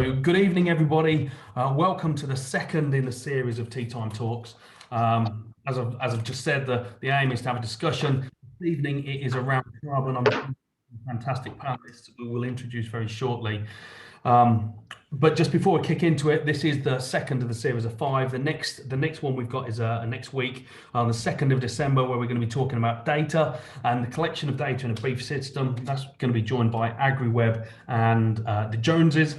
Good evening, everybody. Welcome to the second in the series of Tea Time Talks. As I've just said, the aim is to have a discussion. This evening it is around carbon. I'm fantastic panelists we will introduce very shortly. But just before we kick into it, this is the second of the series of 5. The next one we've got is next week on the 2nd of December, where we're going to be talking about data and the collection of data in a beef system. That's going to be joined by AgriWeb and the Joneses.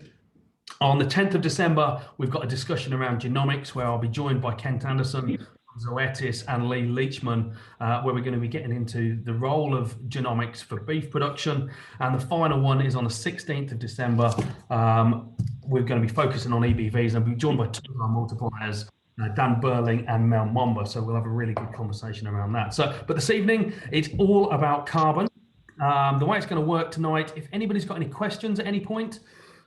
On the 10th of December, we've got a discussion around genomics where I'll be joined by Kent Anderson, Zoetis and Lee Leachman, where we're going to be getting into the role of genomics for beef production. And the final one is on the 16th of December. We're going to be focusing on EBVs, and I'll be joined by two of our multipliers, Dan Burling and Mel Momba. So we'll have a really good conversation around that. But this evening, it's all about carbon. The way it's going to work tonight, if anybody's got any questions at any point,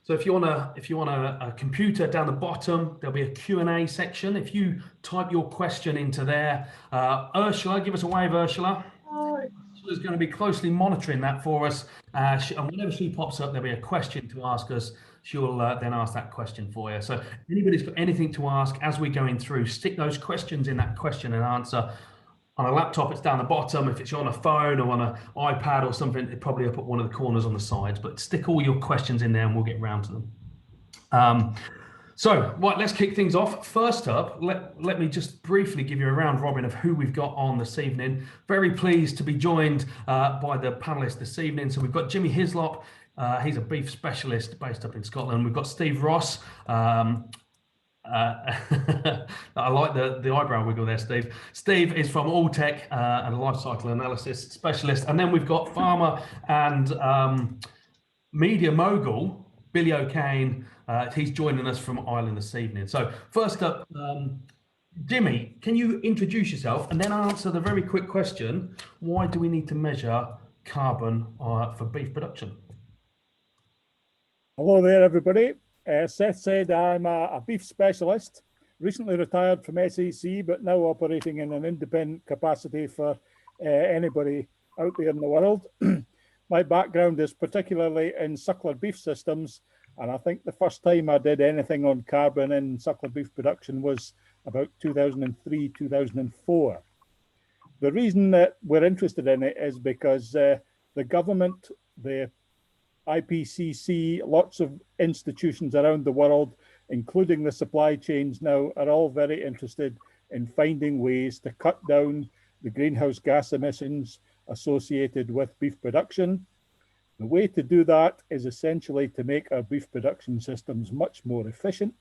so if you want a computer, down the bottom, there'll be a Q&A section. If you type your question into there, Ursula, give us a wave, Ursula. Hi. Ursula's going to be closely monitoring that for us. And whenever she pops up, there'll be a question to ask us. She'll then ask that question for you. So if anybody's got anything to ask as we're going through, stick those questions in that question and answer. On a laptop, it's down the bottom. If it's on a phone or on an iPad or something, it's probably up at one of the corners on the sides. But stick all your questions in there and we'll get round to them. Right, let's kick things off. First up, let me just briefly give you a round robin of who we've got on this evening. Very pleased to be joined by the panelists this evening. So we've got Jimmy Hyslop. He's a beef specialist based up in Scotland. We've got Steve Ross. I like the eyebrow wiggle there, Steve. Steve is from Alltech and a life cycle analysis specialist. And then we've got farmer and media mogul, Billy O'Kane. He's joining us from Ireland this evening. So first up, Jimmy, can you introduce yourself and then answer the very quick question, why do we need to measure carbon for beef production? Hello there, everybody. Seth said I'm a beef specialist, recently retired from SEC, but now operating in an independent capacity for anybody out there in the world. My background is particularly in suckler beef systems, and I think the first time I did anything on carbon in suckler beef production was about 2003, 2004. The reason that we're interested in it is because the government, the IPCC, lots of institutions around the world, including the supply chains now, are all very interested in finding ways to cut down the greenhouse gas emissions associated with beef production. The way to do that is essentially to make our beef production systems much more efficient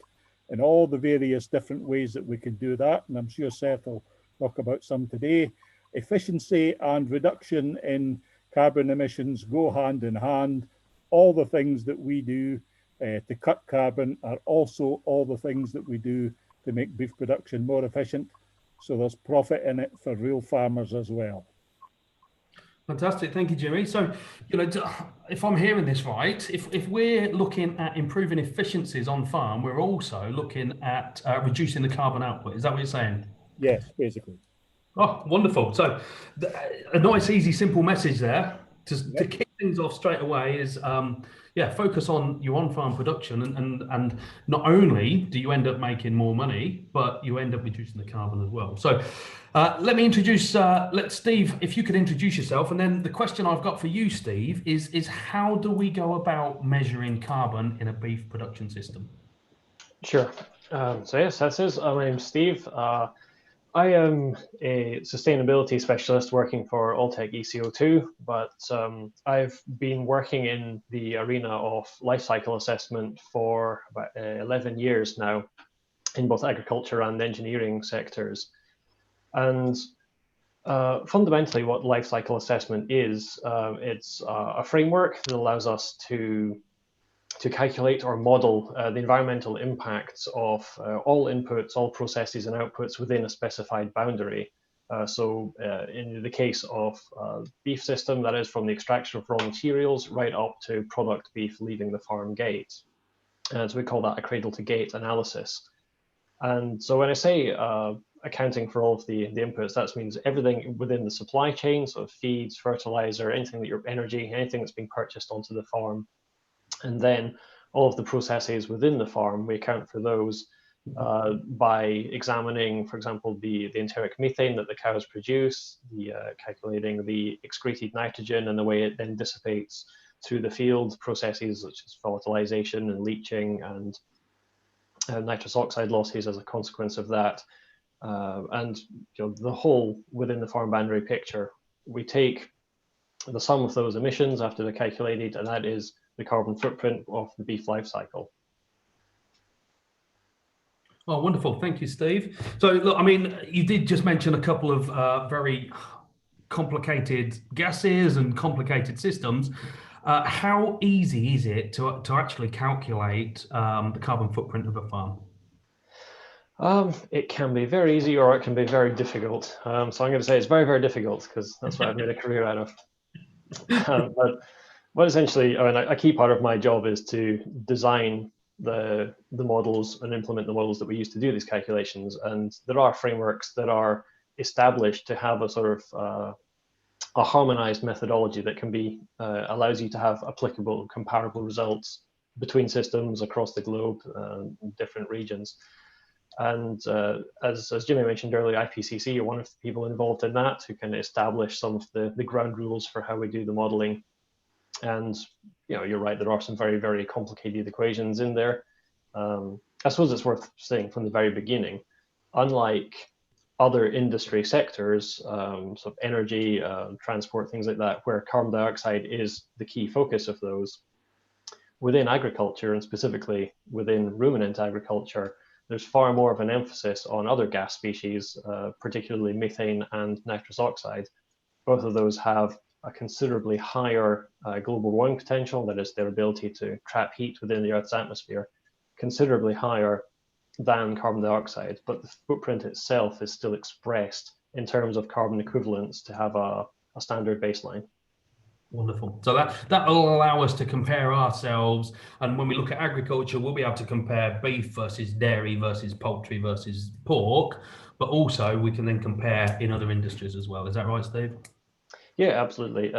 in all the various different ways that we can do that. And I'm sure Seth will talk about some today. Efficiency and reduction in carbon emissions go hand in hand. All the things that we do to cut carbon are also all the things that we do to make beef production more efficient. So there's profit in it for real farmers as well. Fantastic, thank you, Jimmy. So, if I'm hearing this right, if we're looking at improving efficiencies on farm, we're also looking at reducing the carbon output. Is that what you're saying? Yes, basically. Oh, wonderful. So, a nice, easy, simple message there. To kick things off straight away is, focus on your on-farm production, and not only do you end up making more money, but you end up reducing the carbon as well. So let me introduce, Steve, if you could introduce yourself, and then the question I've got for you, Steve, is how do we go about measuring carbon in a beef production system? Sure. So yes, my name's Steve. I am a sustainability specialist working for Alltech ECO2, but I've been working in the arena of life cycle assessment for about 11 years now in both agriculture and engineering sectors. And fundamentally what life cycle assessment is, it's a framework that allows us to calculate or model the environmental impacts of all inputs, all processes and outputs within a specified boundary. In the case of beef system, that is from the extraction of raw materials right up to product beef leaving the farm gate. So we call that a cradle to gate analysis. And so when I say accounting for all of the inputs, that means everything within the supply chain, so feeds, fertilizer, anything that your energy, anything that's being purchased onto the farm. And then all of the processes within the farm, we account for those by examining, for example, the enteric methane that the cows produce, calculating the excreted nitrogen and the way it then dissipates through the field, processes such as volatilization and leaching and nitrous oxide losses as a consequence of that. And the whole within the farm boundary picture, we take the sum of those emissions after they're calculated, and that is the carbon footprint of the beef life cycle. Oh, wonderful. Thank you, Steve. So, look, I mean, you did just mention a couple of very complicated gases and complicated systems. How easy is it to actually calculate the carbon footprint of a farm? It can be very easy or it can be very difficult. So I'm going to say it's very, very difficult because that's what I've made a career out of. But essentially, I mean, a key part of my job is to design the models and implement the models that we use to do these calculations. And there are frameworks that are established to have a sort of a harmonized methodology that can be allows you to have applicable, comparable results between systems across the globe, different regions. And as Jimmy mentioned earlier, IPCC are one of the people involved in that who can establish some of the ground rules for how we do the modeling. And you're right, there are some very, very complicated equations in there. I suppose it's worth saying from the very beginning, unlike other industry sectors, sort of energy, transport, things like that, where carbon dioxide is the key focus of those, within agriculture and specifically within ruminant agriculture, there's far more of an emphasis on other gas species, particularly methane and nitrous oxide. Both of those have a considerably higher global warming potential, that is their ability to trap heat within the Earth's atmosphere, considerably higher than carbon dioxide, but the footprint itself is still expressed in terms of carbon equivalents to have a standard baseline. Wonderful. So that will allow us to compare ourselves, and when we look at agriculture, we'll be able to compare beef versus dairy versus poultry versus pork, but also we can then compare in other industries as well. Is that right, Steve? Yeah, absolutely.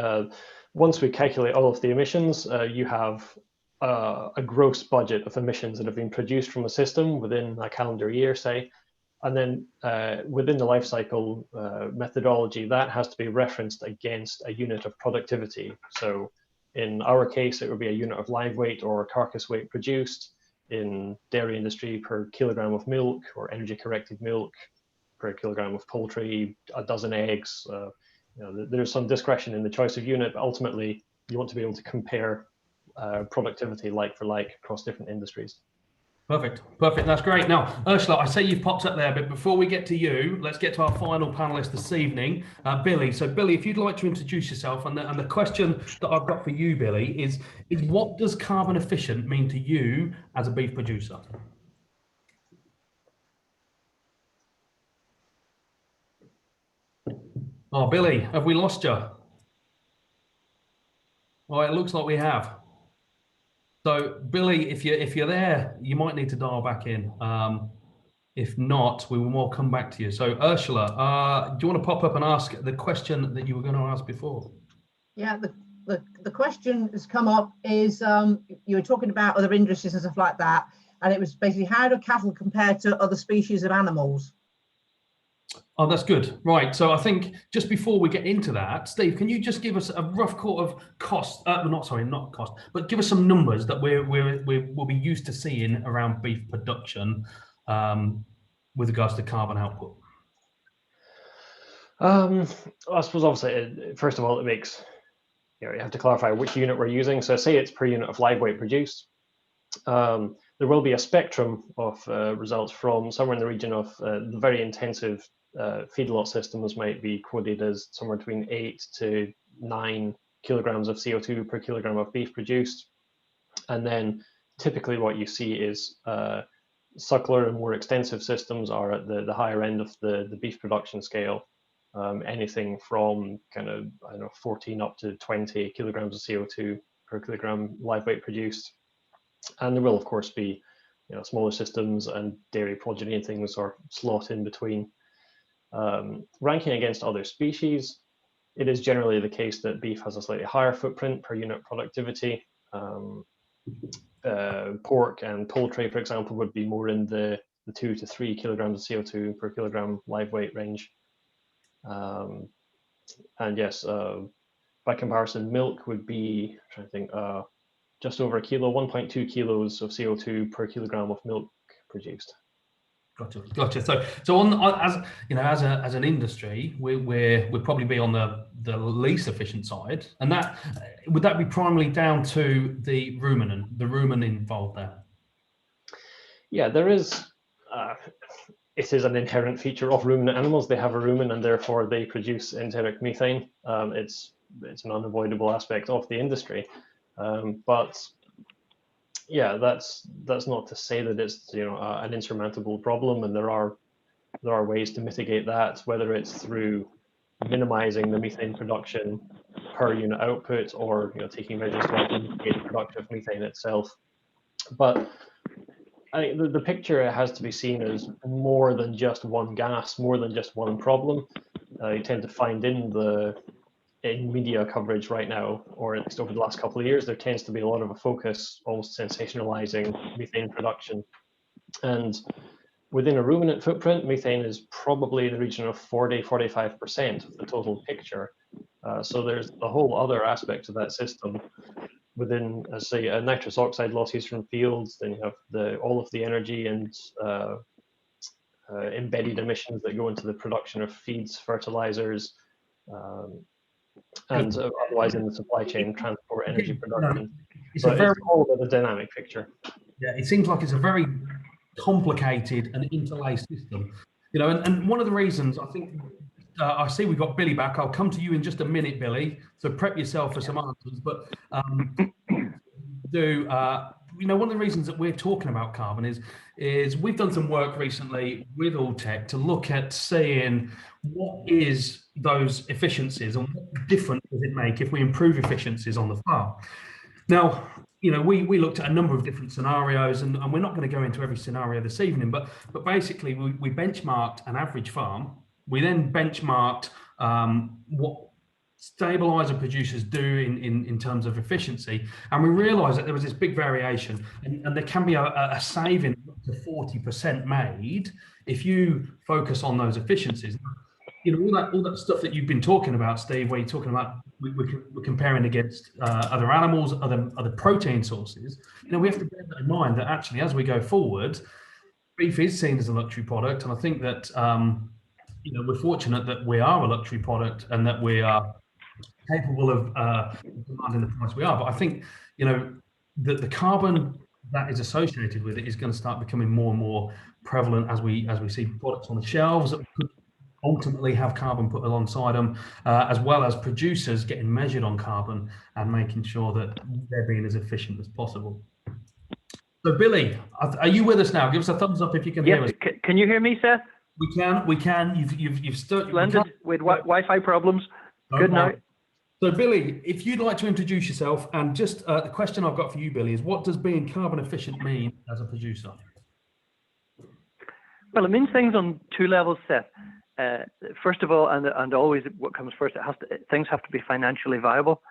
Once we calculate all of the emissions, you have a gross budget of emissions that have been produced from a system within a calendar year, say, and then within the life cycle methodology, that has to be referenced against a unit of productivity. So in our case, it would be a unit of live weight or carcass weight produced. In dairy industry, per kilogram of milk, or energy corrected milk per kilogram of poultry, a dozen eggs. There's some discretion in the choice of unit, but ultimately you want to be able to compare productivity like for like across different industries. Perfect. That's great. Now, Ursula, I say you've popped up there, but before we get to you, let's get to our final panelist this evening, Billy. So, Billy, if you'd like to introduce yourself, and the question that I've got for you, Billy, is what does carbon efficient mean to you as a beef producer? Oh, Billy, have we lost you? Oh, it looks like we have. So, Billy, if you're there, you might need to dial back in. If not, we will come back to you. So, Ursula, do you want to pop up and ask the question that you were going to ask before? Yeah, the question that's come up is you were talking about other industries and stuff like that, and it was basically how do cattle compare to other species of animals? Oh, that's good. Right. So I think just before we get into that, Steve, can you just give us a rough cost? Not cost, but give us some numbers that we'll be used to seeing around beef production with regards to carbon output. I suppose obviously, first of all, it makes you have to clarify which unit we're using. So say it's per unit of live weight produced. There will be a spectrum of results from somewhere in the region of the very intensive feedlot systems might be quoted as somewhere between 8 to 9 kilograms of CO2 per kilogram of beef produced. And then typically what you see is suckler and more extensive systems are at the higher end of the beef production scale. Anything from kind of 14 up to 20 kilograms of CO2 per kilogram live weight produced. And there will of course be smaller systems and dairy progeny and things are slot in between. Ranking against other species, it is generally the case that beef has a slightly higher footprint per unit productivity. pork and poultry, for example, would be more in the 2 to 3 kilograms of CO2 per kilogram live weight range. And yes, by comparison, milk would be, I'm trying to think, just over a kilo, 1.2 kilos of CO2 per kilogram of milk produced. Gotcha. So as you know, as an industry, we're probably be on the least efficient side, and that would that be primarily down to the rumen involved there? Yeah, there is. It is an inherent feature of ruminant animals. They have a rumen, and therefore they produce enteric methane. It's an unavoidable aspect of the industry, but yeah, that's not to say that it's an insurmountable problem, and there are ways to mitigate that, whether it's through minimizing the methane production per unit output, or taking measures to mitigate the production of methane itself. But I think the picture has to be seen as more than just one gas, more than just one problem. You tend to find in media coverage right now, or at least over the last couple of years, there tends to be a lot of a focus, almost sensationalizing methane production. And within a ruminant footprint, methane is probably in the region of 40–45% of the total picture. So there's a whole other aspect of that system within, say, nitrous oxide losses from fields. Then you have all of the energy and embedded emissions that go into the production of feeds, fertilizers, and otherwise in the supply chain, transport, energy production. It's all of a dynamic picture. Yeah, it seems like it's a very complicated and interlaced system. And one of the reasons I think I see we've got Billy back. I'll come to you in just a minute, Billy. So prep yourself for some answers. But one of the reasons that we're talking about carbon is we've done some work recently with Alltech to look at seeing what is those efficiencies and what difference does it make if we improve efficiencies on the farm. Now, we looked at a number of different scenarios, and we're not going to go into every scenario this evening, but basically we benchmarked an average farm. We then benchmarked what stabilizer producers do in terms of efficiency, and we realized that there was this big variation, and there can be a saving up to 40% made if you focus on those efficiencies. All that stuff that you've been talking about, Steve, where you're talking about we're comparing against other animals, other protein sources. We have to bear that in mind, that actually as we go forward, beef is seen as a luxury product, and I think that we're fortunate that we are a luxury product and that we are capable of demanding the price we are. But I think that the carbon that is associated with it is going to start becoming more and more prevalent as we see products on the shelves that could ultimately have carbon put alongside them, as well as producers getting measured on carbon and making sure that they're being as efficient as possible. So Billy, are you with us now? Give us a thumbs up if you can hear us. Can you hear me, Seth? We can. You've stuck. Splendid. With Wi-Fi problems. Good night. So Billy, if you'd like to introduce yourself, and just the question I've got for you, Billy, is what does being carbon efficient mean as a producer? Well, it means things on two levels, Seth. First of all, and always what comes first, things have to be financially viable.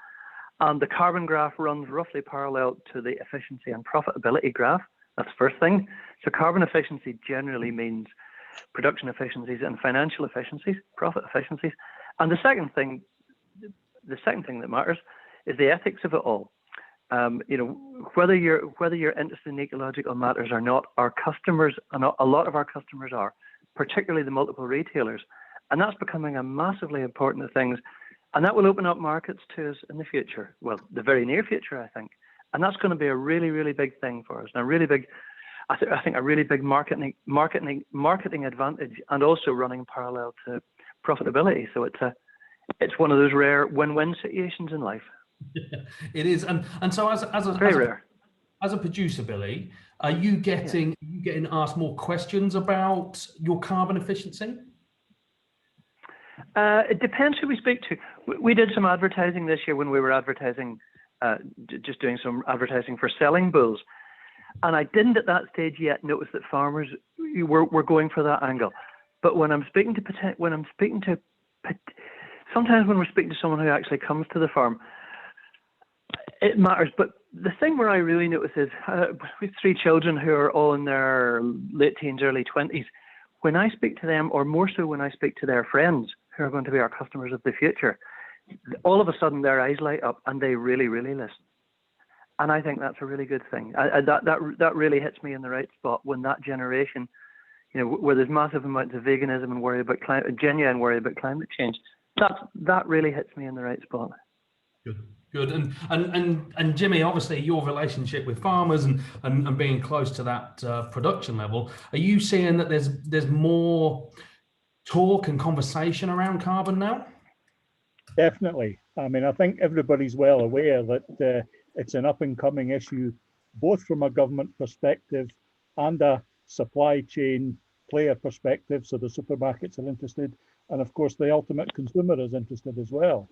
And the carbon graph runs roughly parallel to the efficiency and profitability graph. That's the first thing. So carbon efficiency generally means production efficiencies and financial efficiencies, profit efficiencies. And the second thing that matters is the ethics of it all. Whether you're interested in ecological matters or not, our customers, and a lot of our customers are, particularly the multiple retailers, and that's becoming a massively important thing, and that will open up markets to us in the future. Well, the very near future, I think, and that's going to be a really, really big thing for us, and a really big marketing advantage, and also running parallel to profitability. So it's one of those rare win-win situations in life. It is, and so as a producer, Billy, are you getting asked more questions about your carbon efficiency? It depends who we speak to. We did some advertising this year when we were advertising, just doing some advertising for selling bulls, and I didn't at that stage yet notice that farmers were going for that angle. But when I'm speaking to sometimes when we're speaking to someone who actually comes to the farm, it matters. But the thing where I really notice is with 3 children who are all in their late teens, early 20s. When I speak to them, or more so when I speak to their friends who are going to be our customers of the future, all of a sudden their eyes light up and they really, really listen. And I think that's a really good thing. That really hits me in the right spot when that generation, where there's massive amounts of veganism and worry about genuine worry about climate change, that really hits me in the right spot. Good. And Jimmy, obviously your relationship with farmers and being close to that production level, are you seeing that there's more talk and conversation around carbon now? Definitely. I mean, I think everybody's well aware that it's an up-and-coming issue, both from a government perspective and a supply chain player perspective. So the supermarkets are interested, and of course the ultimate consumer is interested as well.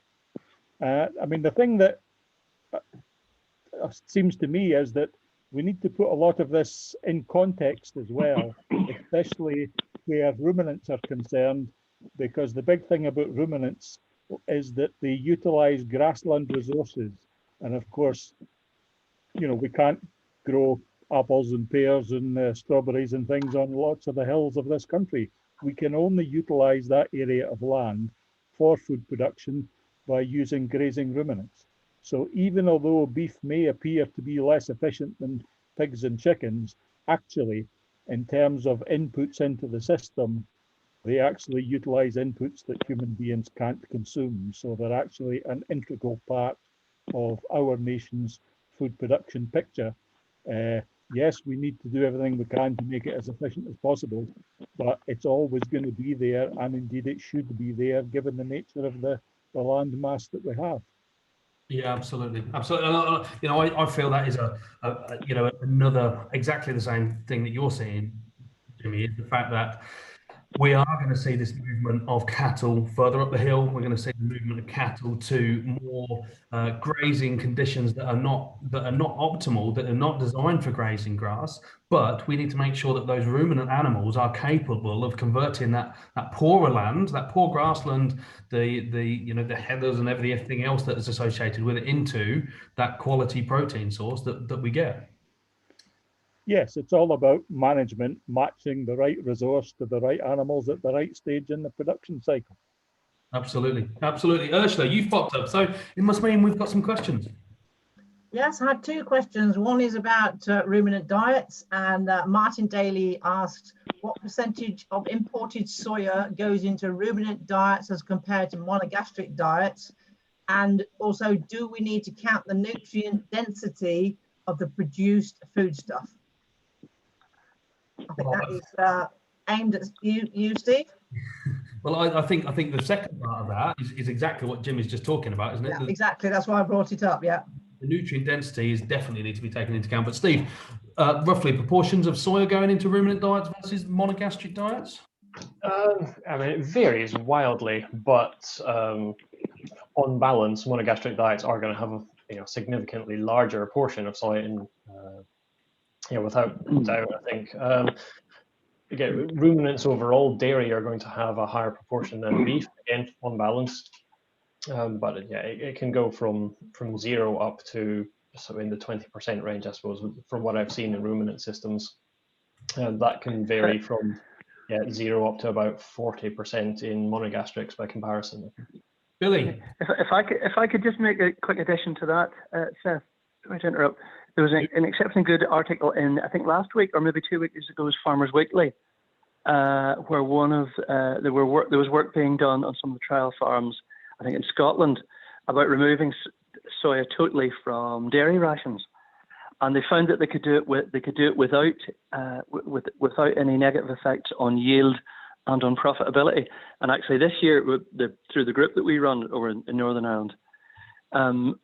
I mean, the thing that seems to me is that we need to put a lot of this in context as well, especially where ruminants are concerned, because the big thing about ruminants is that they utilize grassland resources. And of course, we can't grow apples and pears and strawberries and things on lots of the hills of this country. We can only utilize that area of land for food production by using grazing ruminants. So even although beef may appear to be less efficient than pigs and chickens, actually, in terms of inputs into the system, they actually utilize inputs that human beings can't consume. So they're actually an integral part of our nation's food production picture. Yes, we need to do everything we can to make it as efficient as possible, but it's always going to be there, and indeed it should be there given the nature of the land mass that we have. Yeah, absolutely. I feel that is another exactly the same thing that you're seeing, Jimmy, is the fact that we are going to see this movement of cattle further up the hill. We're going to see the movement of cattle to more grazing conditions that are not optimal, that are not designed for grazing grass. But we need to make sure that those ruminant animals are capable of converting that poorer land, that poor grassland, the heathers and everything else that is associated with it, into that quality protein source that we get. Yes, it's all about management, matching the right resource to the right animals at the right stage in the production cycle. Absolutely. Ursula, you've popped up, so it must mean we've got some questions. Yes, I had 2 questions. One is about ruminant diets, and Martin Daly asked what percentage of imported soya goes into ruminant diets as compared to monogastric diets, and also, do we need to count the nutrient density of the produced foodstuff? I think that is aimed at you, Steve. Well, I think the second part of that is exactly what Jim is just talking about, isn't it? Yeah, exactly. That's why I brought it up. Yeah. The nutrient density is definitely need to be taken into account. But Steve, roughly proportions of soya going into ruminant diets versus monogastric diets? I mean, it varies wildly, but on balance, monogastric diets are going to have a significantly larger portion of soy in. Without doubt, I think. Again, ruminants overall, dairy are going to have a higher proportion than beef, again, on balance. But it can go from 0 up to in the 20% range, I suppose, from what I've seen in ruminant systems. That can vary from 0 up to about 40% in monogastrics by comparison. Billy, if I could just make a quick addition to that, Seth, sorry to interrupt. There was an exceptionally good article in, I think, last week or maybe 2 weeks ago, was Farmers Weekly, where there was work being done on some of the trial farms, I think in Scotland, about removing soya totally from dairy rations, and they found that they could do it without any negative effects on yield and on profitability. And actually, this year, through the group that we run over in Northern Ireland,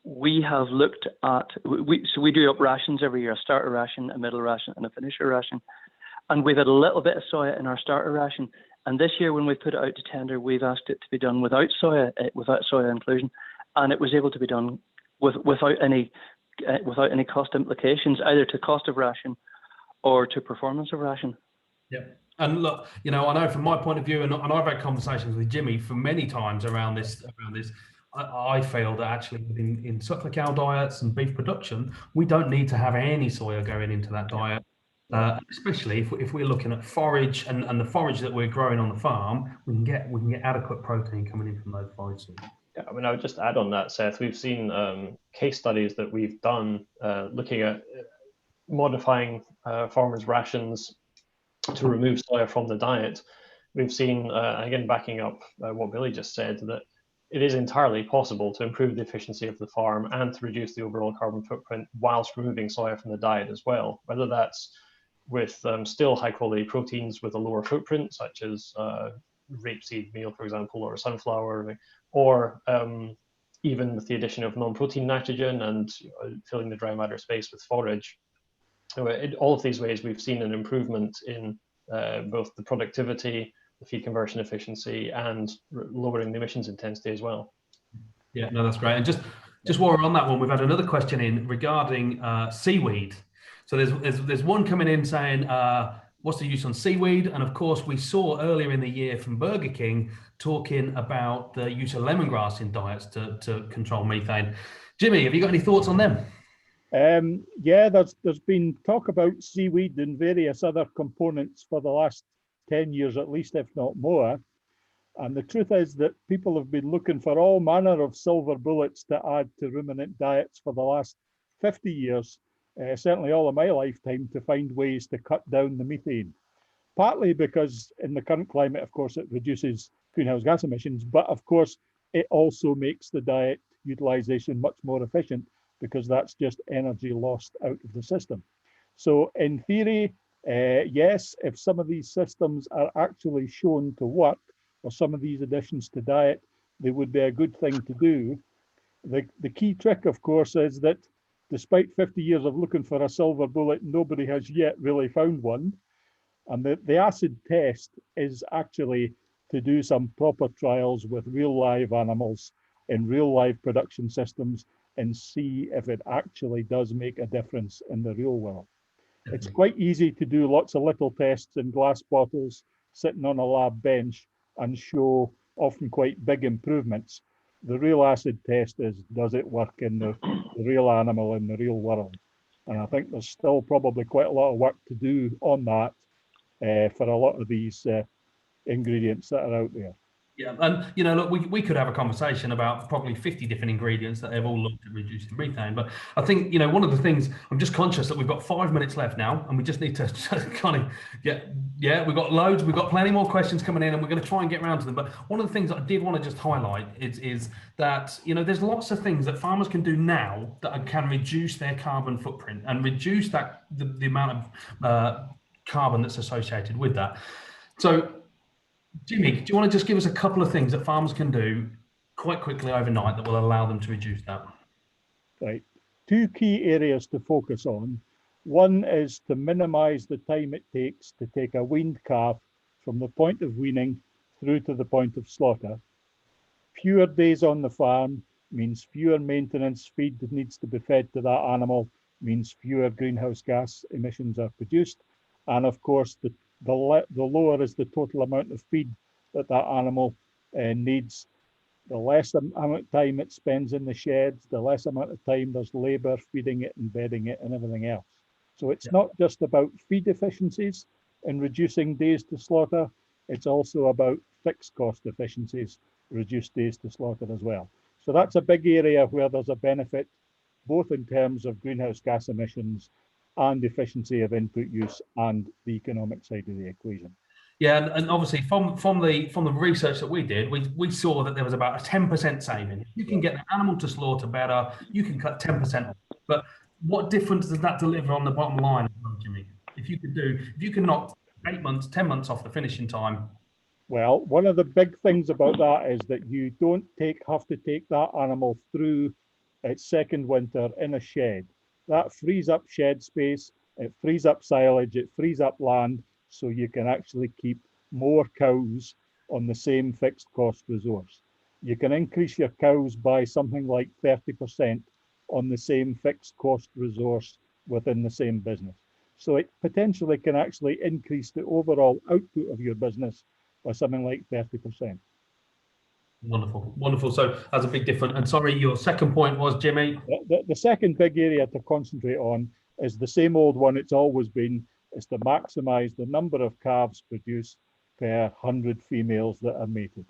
we have looked at, we do up rations every year, a starter ration, a middle ration, and a finisher ration. And we've had a little bit of soya in our starter ration. And this year, when we put it out to tender, we've asked it to be done without soya inclusion. And it was able to be done without any cost implications, either to cost of ration or to performance of ration. Yeah. And look, I know from my point of view, and I've had conversations with Jimmy for many times around this. I feel that actually in suckler cow diets and beef production, we don't need to have any soya going into that diet. Especially if we're looking at forage and the forage that we're growing on the farm, we can get adequate protein coming in from those forage sources. Yeah, I mean, I would just add on that, Seth. We've seen case studies that we've done looking at modifying farmers' rations to remove soya from the diet. We've seen, again, backing up what Billy just said, that it is entirely possible to improve the efficiency of the farm and to reduce the overall carbon footprint whilst removing soya from the diet as well, whether that's with still high quality proteins with a lower footprint, such as rapeseed meal, for example, or sunflower, or even with the addition of non-protein nitrogen and filling the dry matter space with forage. So in all of these ways, we've seen an improvement in both the productivity, the feed conversion efficiency, and lowering the emissions intensity as well. Yeah, no, that's great. And just while we're on that one, we've had another question in regarding seaweed. So there's one coming in saying, what's the use on seaweed? And of course, we saw earlier in the year from Burger King talking about the use of lemongrass in diets to control methane. Jimmy, have you got any thoughts on them? Yeah, there's been talk about seaweed and various other components for the last 10 years at least, if not more. And the truth is that people have been looking for all manner of silver bullets to add to ruminant diets for the last 50 years, certainly all of my lifetime, to find ways to cut down the methane. Partly because in the current climate, of course, it reduces greenhouse gas emissions, but of course, it also makes the diet utilization much more efficient because that's just energy lost out of the system. So in theory, yes, if some of these systems are actually shown to work, or some of these additions to diet, they would be a good thing to do. The key trick, of course, is that despite 50 years of looking for a silver bullet, nobody has yet really found one. And the acid test is actually to do some proper trials with real live animals in real live production systems and see if it actually does make a difference in the real world. It's quite easy to do lots of little tests in glass bottles sitting on a lab bench and show often quite big improvements. The real acid test is, does it work in the real animal in the real world? And I think there's still probably quite a lot of work to do on that for a lot of these ingredients that are out there. Yeah, and look, we could have a conversation about probably 50 different ingredients that have all looked at reducing methane. But I think one of the things, I'm just conscious that we've got 5 minutes left now, and we just need to kind of we've got loads, we've got plenty more questions coming in, and we're going to try and get around to them. But one of the things that I did want to just highlight is that there's lots of things that farmers can do now that can reduce their carbon footprint and reduce that the amount of carbon that's associated with that. So, Jimmy, do you want to just give us a couple of things that farmers can do quite quickly overnight that will allow them to reduce that? Right. 2 key areas to focus on. One is to minimize the time it takes to take a weaned calf from the point of weaning through to the point of slaughter. Fewer days on the farm means fewer maintenance feed that needs to be fed to that animal, means fewer greenhouse gas emissions are produced. And of course, the lower is the total amount of feed that animal needs. The less amount of time it spends in the sheds, the less amount of time there's labor feeding it and bedding it and everything else. So it's not just about feed efficiencies and reducing days to slaughter, it's also about fixed cost efficiencies, reduced days to slaughter as well. So that's a big area where there's a benefit, both in terms of greenhouse gas emissions and efficiency of input use and the economic side of the equation. Yeah, and obviously from the research that we did, we saw that there was about a 10% saving. If you can get the animal to slaughter better, you can cut 10% off. But what difference does that deliver on the bottom line, Jimmy? If you can knock 8 months, 10 months off the finishing time. Well, one of the big things about that is that you don't have to take that animal through its second winter in a shed. That frees up shed space, it frees up silage, it frees up land, so you can actually keep more cows on the same fixed cost resource. You can increase your cows by something like 30% on the same fixed cost resource within the same business. So it potentially can actually increase the overall output of your business by something like 30%. Wonderful, wonderful. So that's a big difference. And sorry, your second point was, Jimmy? The second big area to concentrate on is the same old one it's always been, is to maximise the number of calves produced per 100 females that are mated.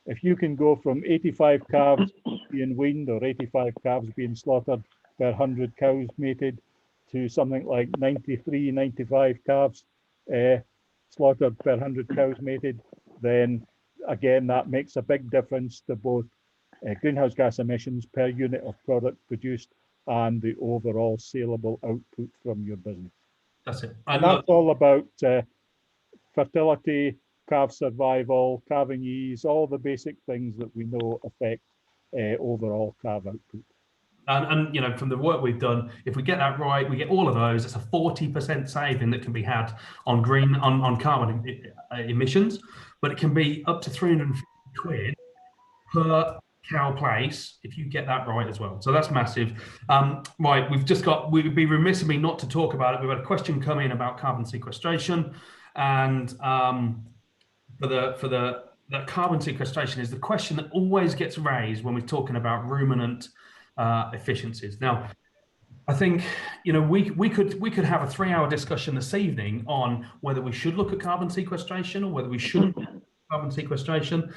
If you can go from 85 calves being weaned or 85 calves being slaughtered per 100 cows mated to something like 93, 95 calves slaughtered per 100 cows mated, then again, that makes a big difference to both greenhouse gas emissions per unit of product produced and the overall saleable output from your business. That's it. And that's all about fertility, calf survival, calving ease, all the basic things that we know affect overall calf output. And you know, from the work we've done, if we get that right, we get all of those. It's a 40% saving that can be had on on carbon emissions, but it can be up to 350 quid per cow place if you get that right as well. So that's massive. Right, we'd be remiss of me not to talk about it. We've had a question come in about carbon sequestration, and for the carbon sequestration is the question that always gets raised when we're talking about ruminant efficiencies. Now, I think, you know, we could have a 3-hour discussion this evening on whether we should look at carbon sequestration or whether we shouldn't look at carbon sequestration.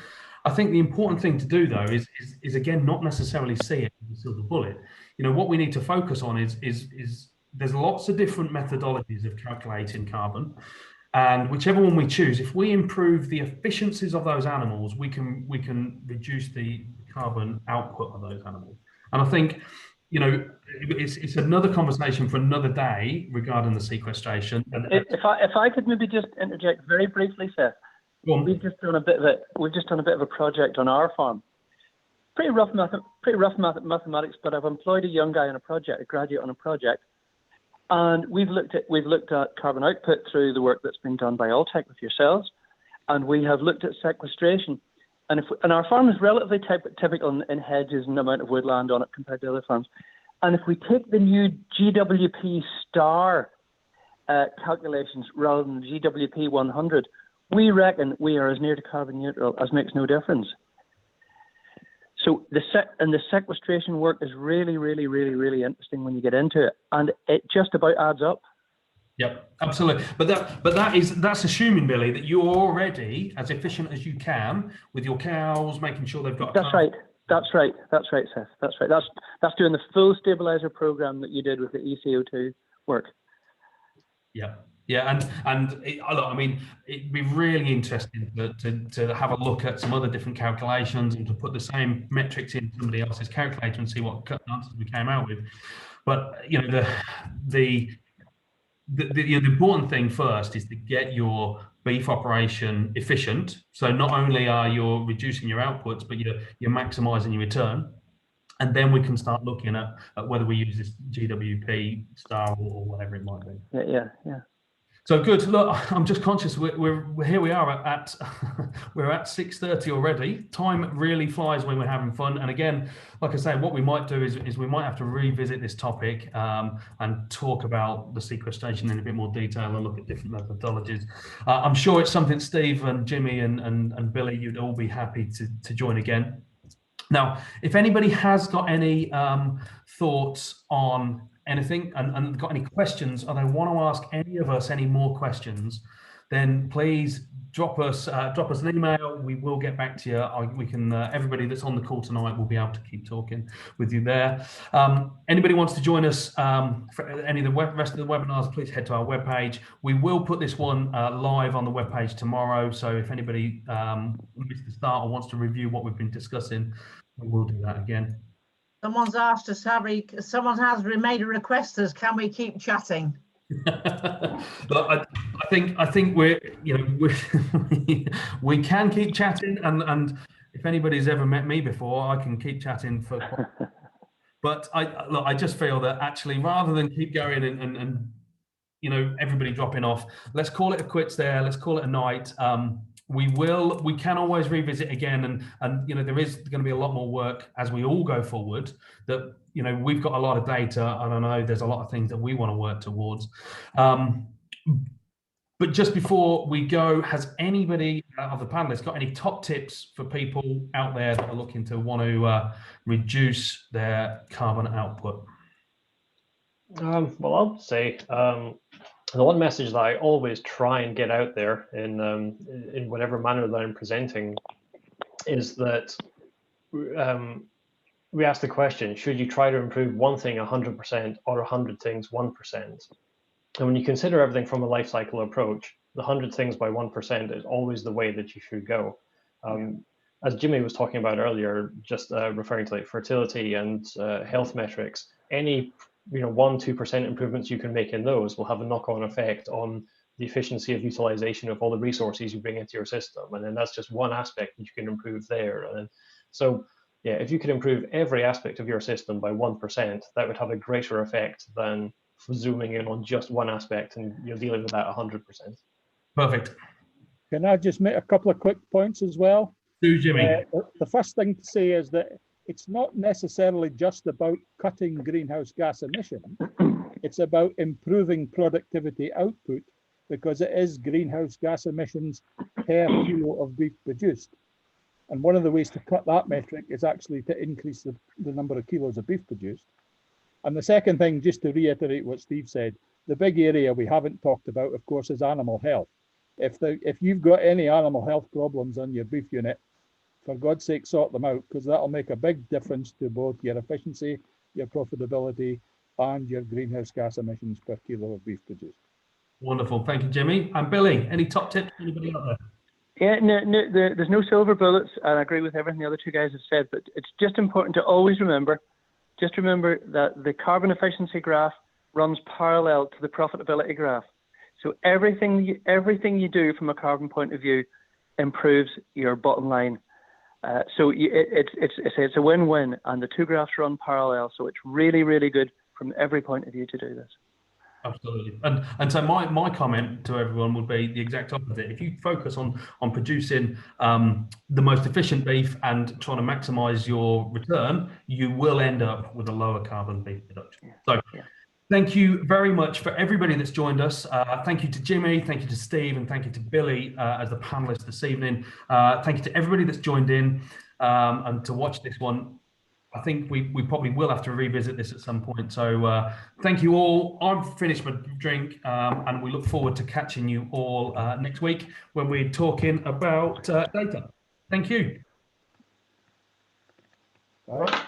I think the important thing to do, though, is again not necessarily see it as a silver bullet. You know, what we need to focus on is there's lots of different methodologies of calculating carbon, and whichever one we choose, if we improve the efficiencies of those animals, we can reduce the carbon output of those animals. And I think, you know, it's another conversation for another day regarding the sequestration. And if I could maybe just interject very briefly, Seth. We've just done a bit of a project on our farm. Pretty rough mathematics, but I've employed a young guy on a project, a graduate on a project, and we've looked at carbon output through the work that's been done by Alltech with yourselves, and we have looked at sequestration. And our farm is relatively typical in hedges and the amount of woodland on it compared to other farms. And if we take the new GWP star calculations rather than GWP 100, we reckon we are as near to carbon neutral as makes no difference. So the sequestration work is really, really, really, really interesting when you get into it, and it just about adds up. Yep, absolutely. But that's assuming, Billy, that you're already as efficient as you can with your cows, making sure they've got. That's right, Seth. That's right. That's doing the full stabilizer program that you did with the ECO2 work. Yeah. Yeah, and I mean, it'd be really interesting to have a look at some other different calculations and to put the same metrics in somebody else's calculator and see what answers we came out with. But you know, the important thing first is to get your beef operation efficient. So not only are you reducing your outputs, but you're maximising your return. And then we can start looking at whether we use this GWP star or whatever it might be. Yeah. So good. Look, I'm just conscious we're here. We are at we're at 6:30 already. Time really flies when we're having fun. And again, like I say, what we might do is we might have to revisit this topic and talk about the sequestration in a bit more detail and look at different methodologies. I'm sure it's something Steve and Jimmy and Billy, you'd all be happy to join again. Now, if anybody has got any thoughts on anything and got any questions, or they want to ask any of us any more questions, then please drop us an email. We will get back to you. We can everybody that's on the call tonight will be able to keep talking with you there. Anybody wants to join us for any of the rest of the webinars, please head to our webpage. We will put this one live on the webpage tomorrow. So if anybody missed the start or wants to review what we've been discussing, we will do that again. Someone's asked us, someone has made a request us, can we keep chatting? But I think we can keep chatting, and if anybody's ever met me before, I can keep chatting for. But I just feel that actually, rather than keep going and you know, everybody dropping off, let's call it a quits there. Let's call it a night. We can always revisit again, and you know, there is going to be a lot more work as we all go forward. That, you know, we've got a lot of data, and I know there's a lot of things that we want to work towards. But just before we go, has anybody of the panelists got any top tips for people out there that are looking to want to reduce their carbon output? Well, I'll say the one message that I always try and get out there in whatever manner that I'm presenting is that we ask the question, should you try to improve one thing 100% or 100 things 1%? And when you consider everything from a life cycle approach, the 100 things by 1% is always the way that you should go. As Jimmy was talking about earlier, just referring to like fertility and health metrics, any 1-2% improvements you can make in those will have a knock-on effect on the efficiency of utilization of all the resources you bring into your system. And then that's just one aspect that you can improve there. And so, yeah, if you could improve every aspect of your system by 1%, that would have a greater effect than zooming in on just one aspect and dealing with that 100%. Perfect. Can I just make a couple of quick points as well? Do, Jimmy. The first thing to say is that it's not necessarily just about cutting greenhouse gas emissions. It's about improving productivity output, because it is greenhouse gas emissions per kilo of beef produced. And one of the ways to cut that metric is actually to increase the number of kilos of beef produced. And the second thing, just to reiterate what Steve said, the big area we haven't talked about, of course, is animal health. If you've got any animal health problems on your beef unit, for God's sake, sort them out, because that'll make a big difference to both your efficiency, your profitability, and your greenhouse gas emissions per kilo of beef produced. Wonderful. Thank you, Jimmy. And Billy, any top tips? Anybody out there? Yeah, no, there's no silver bullets, and I agree with everything the other two guys have said, but it's just important to always remember that the carbon efficiency graph runs parallel to the profitability graph. So everything you do from a carbon point of view improves your bottom line. So it's a win-win, and the two graphs run parallel. So it's really, really good from every point of view to do this. Absolutely. And so my comment to everyone would be the exact opposite. If you focus on producing the most efficient beef and trying to maximize your return, you will end up with a lower carbon beef production. So thank you very much for everybody that's joined us. Thank you to Jimmy, thank you to Steve, and thank you to Billy as the panelists this evening. Thank you to everybody that's joined in and to watch this one. I think we probably will have to revisit this at some point. So thank you all. I've finished my drink and we look forward to catching you all next week when we're talking about data. Thank you. All right.